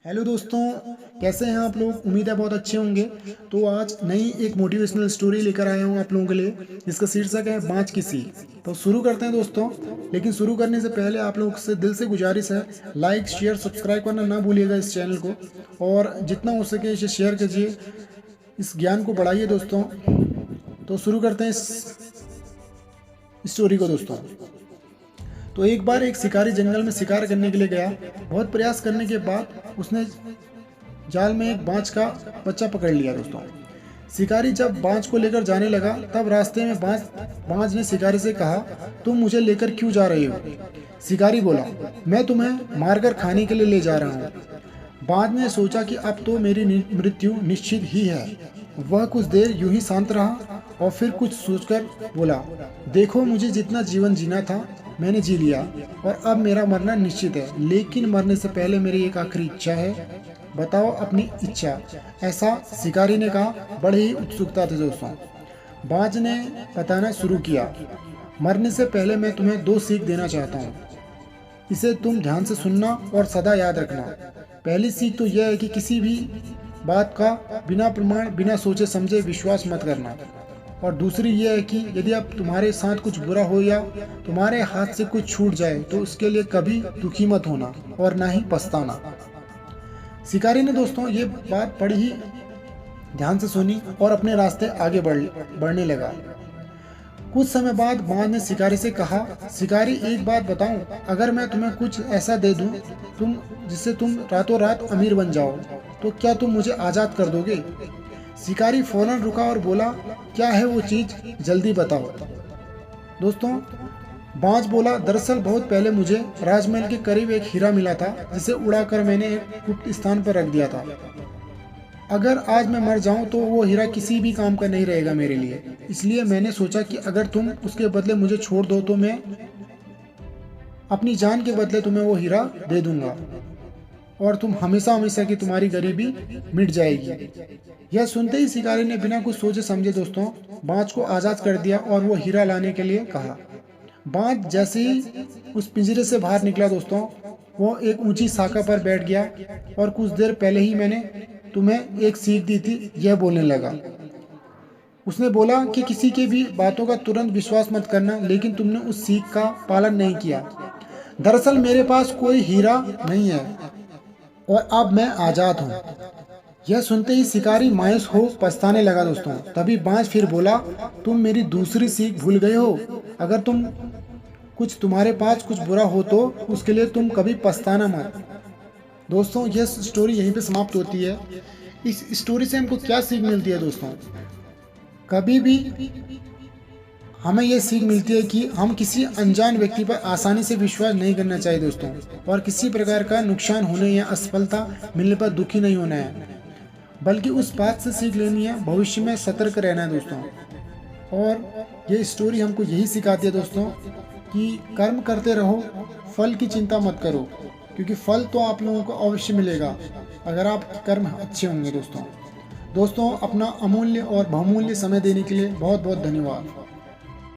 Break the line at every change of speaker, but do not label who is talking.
Hello दोस्तों, कैसे हैं आप लोग। उम्मीद है बहुत अच्छे होंगे। तो आज नई एक मोटिवेशनल स्टोरी लेकर आया हूँ आप लोगों के लिए, जिसका शीर्षक है बाँझ की सीख। तो शुरू करते हैं दोस्तों। लेकिन शुरू करने से पहले आप लोगों से दिल से गुजारिश है, लाइक शेयर सब्सक्राइब करना ना भूलिएगा इस चैनल को, और जितना हो सके इसे शेयर कीजिए, इस ज्ञान को बढ़ाइए दोस्तों। तो शुरू करते हैं इस स्टोरी को दोस्तों। तो एक बार एक शिकारी जंगल में शिकार करने के लिए गया। बहुत प्रयास करने के बाद उसने जाल में एक बाँझ का बच्चा पकड़ लिया दोस्तों। शिकारी जब बाँझ को लेकर जाने लगा, तब रास्ते में बाँझ ने शिकारी से कहा, तुम मुझे लेकर क्यों जा रहे हो। शिकारी बोला, मैं तुम्हें मारकर खाने के लिए ले जा रहा हूँ। बाँझ ने सोचा कि अब तो मेरी मृत्यु निश्चित ही है। वह कुछ देर यूं ही शांत रहा और फिर कुछ सोचकर बोला, देखो, मुझे जितना जीवन जीना था मैंने जी लिया, और अब मेरा मरना निश्चित है। लेकिन मरने से पहले मेरी एक आखिरी इच्छा है। बताओ अपनी इच्छा। ऐसा शिकारी ने कहा, बड़े ही उत्सुकता थी दोस्तों। बाज ने बताना शुरू किया, मरने से पहले मैं तुम्हें दो सीख देना चाहता हूँ। इसे तुम ध्यान से सुनना और सदा याद रखना। पहली सीख तो यह है कि किसी भी बात का बिना प्रमाण बिना सोचे समझे विश्वास मत करना। और दूसरी यह है कि यदि अब तुम्हारे साथ कुछ बुरा हो या तुम्हारे हाथ से कुछ छूट जाए तो उसके लिए कभी दुखी मत होना और ना ही पछताना। शिकारी ने दोस्तों ये बात बड़ी ही ध्यान से सुनी और अपने रास्ते आगे बढ़ने लगा। कुछ समय बाद बाज ने शिकारी से कहा, शिकारी, एक बात बताऊं, अगर मैं तुम्हें कुछ ऐसा दे दूं जिससे तुम रातों रात अमीर बन जाओ, तो क्या तुम मुझे आज़ाद कर दोगे। शिकारी फौरन रुका और बोला, क्या है वो चीज़, जल्दी बताओ। दोस्तों, बाज बोला, दरअसल बहुत पहले मुझे राजमहल के करीब एक हीरा मिला था, जिसे उड़ाकर मैंने एक गुप्त स्थान पर रख दिया था। अगर आज मैं मर जाऊं तो वो हीरा किसी भी काम का नहीं रहेगा मेरे लिए। इसलिए मैंने सोचा कि अगर तुम उसके बदले मुझे छोड़ दो तो मैं अपनी जान के बदले तुम्हें वो हीरा दे दूंगा, और तुम हमेशा हमेशा की तुम्हारी गरीबी मिट जाएगी। यह सुनते ही शिकारी ने बिना कुछ सोचे समझे दोस्तों बाज को आज़ाद कर दिया और वो हीरा लाने के लिए कहा। बाज जैसे ही उस पिंजरे से बाहर निकला दोस्तों, वो एक ऊंची शाखा पर बैठ गया और कुछ देर पहले ही मैंने तुम्हें एक सीख दी थी, यह बोलने लगा। उसने बोला कि किसी के भी बातों का तुरंत विश्वास मत करना, लेकिन तुमने उस सीख का पालन नहीं किया। दरअसल मेरे पास कोई हीरा नहीं है और अब मैं आज़ाद हूँ। यह सुनते ही शिकारी मायूस हो पछताने लगा दोस्तों। तभी बाज फिर बोला, तुम मेरी दूसरी सीख भूल गए हो। अगर तुम्हारे पास कुछ बुरा हो तो उसके लिए तुम कभी पछताना मत। दोस्तों, यह स्टोरी यहीं पे समाप्त होती है। इस स्टोरी से हमको क्या सीख मिलती है दोस्तों, कभी भी हमें यह सीख मिलती है कि हम किसी अनजान व्यक्ति पर आसानी से विश्वास नहीं करना चाहिए दोस्तों, और किसी प्रकार का नुकसान होने या असफलता मिलने पर दुखी नहीं होना है, बल्कि उस बात से सीख लेनी है, भविष्य में सतर्क रहना है दोस्तों। और ये स्टोरी हमको यही सिखाती है दोस्तों कि कर्म करते रहो, फल की चिंता मत करो, क्योंकि फल तो आप लोगों को अवश्य मिलेगा अगर आपके कर्म अच्छे होंगे दोस्तों। अपना अमूल्य और बहुमूल्य समय देने के लिए बहुत बहुत धन्यवाद।